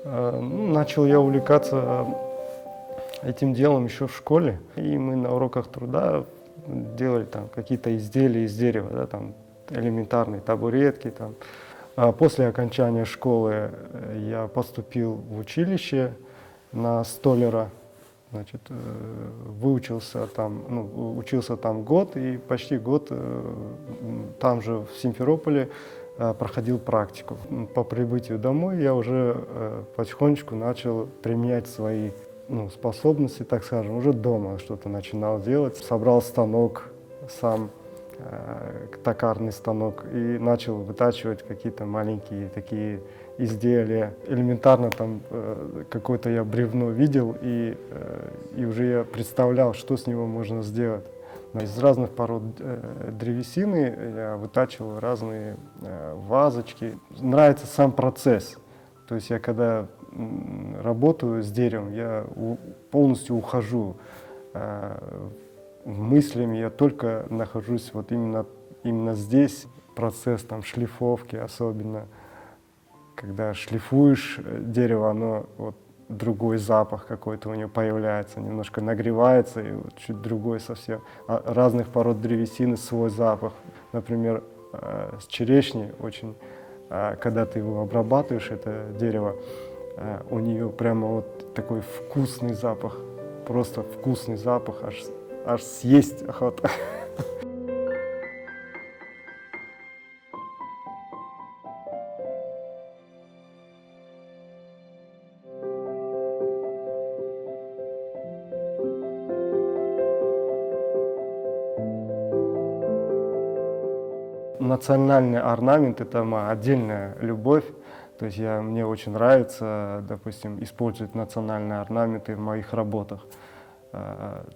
Начал я увлекаться этим делом еще в школе, и мы на уроках труда делали там какие-то изделия из дерева, да, там элементарные табуретки. Там. А после окончания школы я поступил в училище на столяра, значит, учился там год, и почти год там же в Симферополе проходил практику. По прибытию домой я уже потихонечку начал применять свои способности, так скажем, уже дома что-то начинал делать. Собрал станок сам, токарный станок, и начал вытачивать какие-то маленькие такие изделия. Элементарно там какое-то я бревно видел, и уже я представлял, что с него можно сделать. Из разных пород древесины я вытачивал разные вазочки. Нравится сам процесс. То есть я когда работаю с деревом, я полностью ухожу мыслями, я только нахожусь вот именно здесь. Процесс там шлифовки особенно, когда шлифуешь дерево, оно вот другой запах какой-то у него появляется, немножко нагревается, и вот чуть другой совсем. Разных пород древесины свой запах. Например, с черешней очень, когда ты его обрабатываешь, это дерево, у нее прямо вот такой вкусный запах, просто вкусный запах, аж съесть охота. Национальный орнамент — это моя отдельная любовь. То есть мне очень нравится, допустим, использовать национальные орнаменты в моих работах.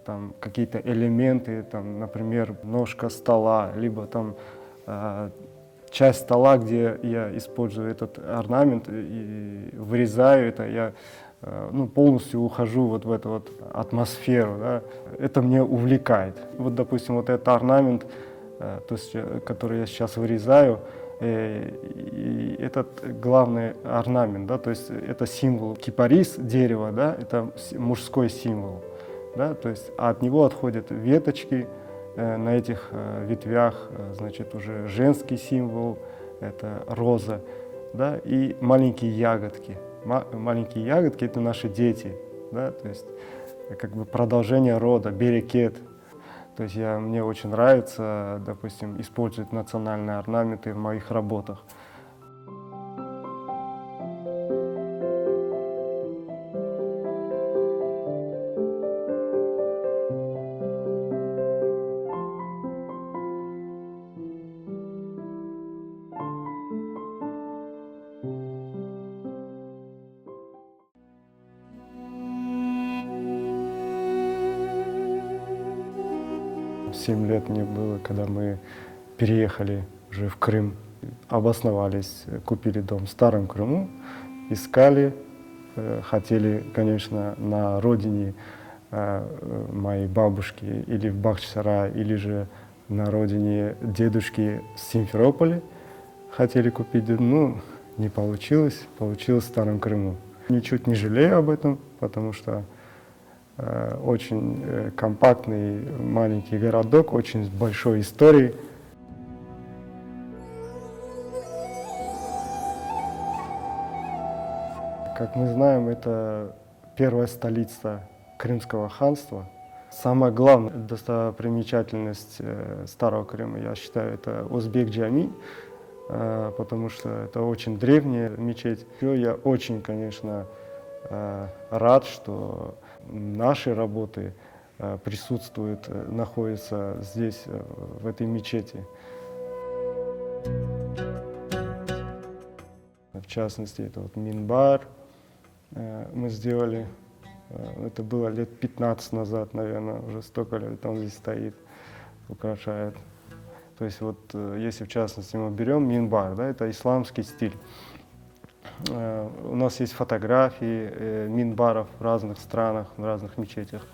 Там какие-то элементы, там, например, ножка стола, либо там часть стола, где я использую этот орнамент и вырезаю это, я полностью ухожу вот в эту вот атмосферу. Да. Это меня увлекает. Вот, допустим, вот этот орнамент, то есть, который я сейчас вырезаю, и этот главный орнамент, да, то есть это символ кипарис, дерева, да, это мужской символ, да, то есть от него отходят веточки, на этих ветвях, значит, уже женский символ, это роза, да, и маленькие ягодки. Маленькие ягодки — это наши дети, да, то есть как бы продолжение рода, берекет. То есть мне очень нравится, допустим, использовать национальные орнаменты в моих работах. Семь лет мне было, когда мы переехали уже в Крым, обосновались, купили дом в Старом Крыму, искали, хотели, конечно, на родине моей бабушки или в Бахчисарае, или же на родине дедушки в Симферополе. Хотели купить, не получилось, получилось в Старом Крыму. Ничуть не жалею об этом, потому что очень компактный маленький городок, очень с большой историей. Как мы знаем, это первая столица Крымского ханства. Самая главная достопримечательность Старого Крыма, я считаю, это Озбек-Джами, потому что это очень древняя мечеть. Я очень, конечно, рад, что наши работы присутствуют, находятся здесь, в этой мечети. В частности, это вот минбар мы сделали. Это было лет 15 назад, наверное, уже столько лет он здесь стоит, украшает. То есть вот если в частности мы берем минбар, да, это исламский стиль. У нас есть фотографии минбаров в разных странах, в разных мечетях.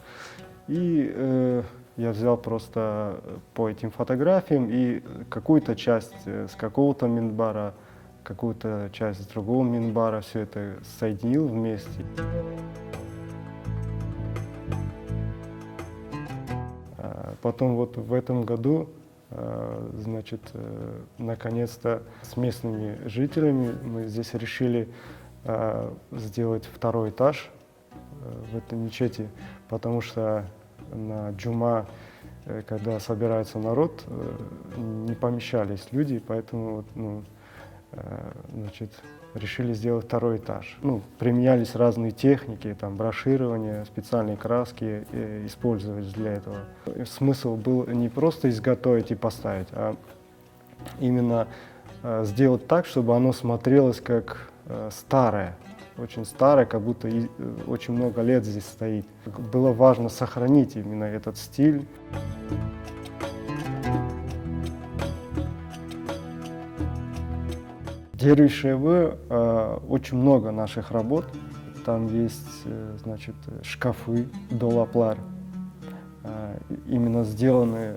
И я взял просто по этим фотографиям и какую-то часть с какого-то минбара какую-то часть другого минбара, все это соединил вместе. Потом вот в этом году, значит, наконец-то с местными жителями мы здесь решили сделать второй этаж в этой мечети, потому что на джума, когда собирается народ, не помещались люди, поэтому вот, ну, значит, решили сделать второй этаж. Ну, применялись разные техники, там, броширование, специальные краски использовались для этого. Смысл был не просто изготовить и поставить, а именно сделать так, чтобы оно смотрелось как старое, очень старое, как будто очень много лет здесь стоит. Было важно сохранить именно этот стиль. Дервиш-Эве очень много наших работ. Там есть, значит, шкафы, долаплар, именно сделанные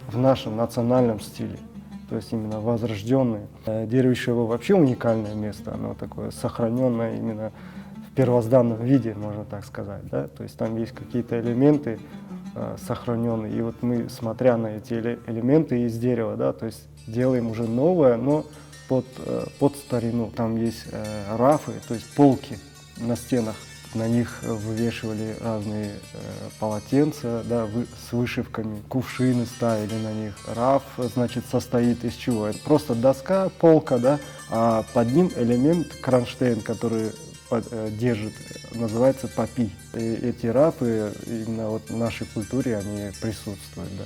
в нашем национальном стиле, то есть именно возрожденные. Дервиш-Эве вообще уникальное место, оно такое сохраненное именно в первозданном виде, можно так сказать, да? То есть там есть какие-то элементы сохраненные, и вот мы, смотря на эти элементы из дерева, да, то есть делаем уже новое, но под старину. Там есть рафы, то есть полки на стенах. На них вывешивали разные полотенца, да, с вышивками, кувшины ставили на них. Раф, значит, состоит из чего? Это просто доска, полка, да, а под ним элемент кронштейн, который держит, называется папи. И эти рафы именно вот в нашей культуре они присутствуют, да.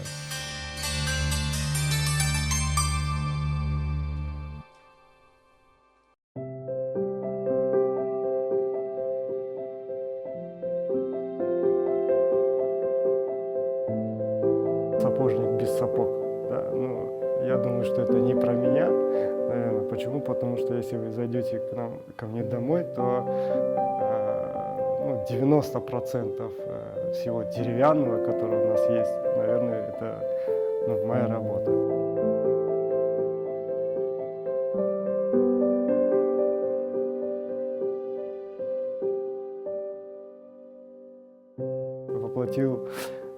Сапожник без сапог. Да, ну, я думаю, что это не про меня, наверное. Почему? Потому что если вы зайдете ко мне домой, то 90% всего деревянного, которое у нас есть, наверное, это моя работа. Воплотил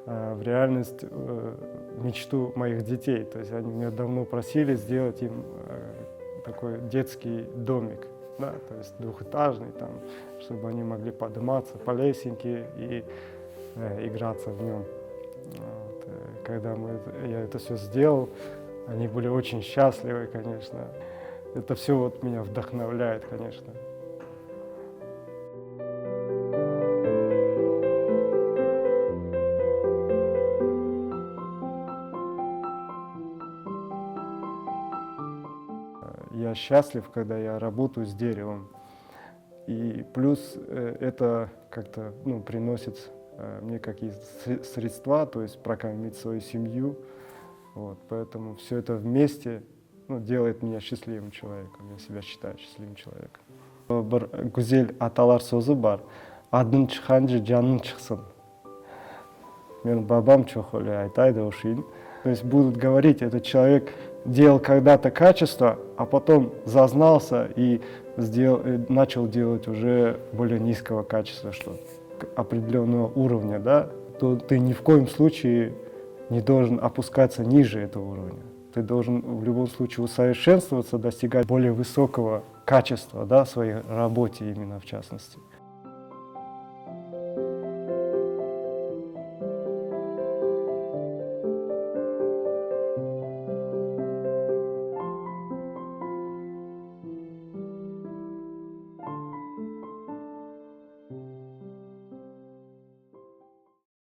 в реальность мечту моих детей. То есть они меня давно просили сделать им такой детский домик, да, то есть двухэтажный, там, чтобы они могли подниматься по лесенке и играться в нем. Вот. Когда я это все сделал, они были очень счастливы, конечно. Это все вот меня вдохновляет, конечно. Я счастлив, когда я работаю с деревом. И плюс это как-то приносит мне какие-то средства, то есть прокормить свою семью. Вот, поэтому все это вместе делает меня счастливым человеком. Я себя считаю счастливым человеком. Bir güzel atalar sözü var. Adın çıkanca canın çıksın. Мен бабам чохоли айтайды ушин. То есть будут говорить, этот человек делал когда-то качество, а потом зазнался и начал делать уже более низкого качества, что определенного уровня, да, то ты ни в коем случае не должен опускаться ниже этого уровня. Ты должен в любом случае усовершенствоваться, достигать более высокого качества, да, в своей работе именно в частности.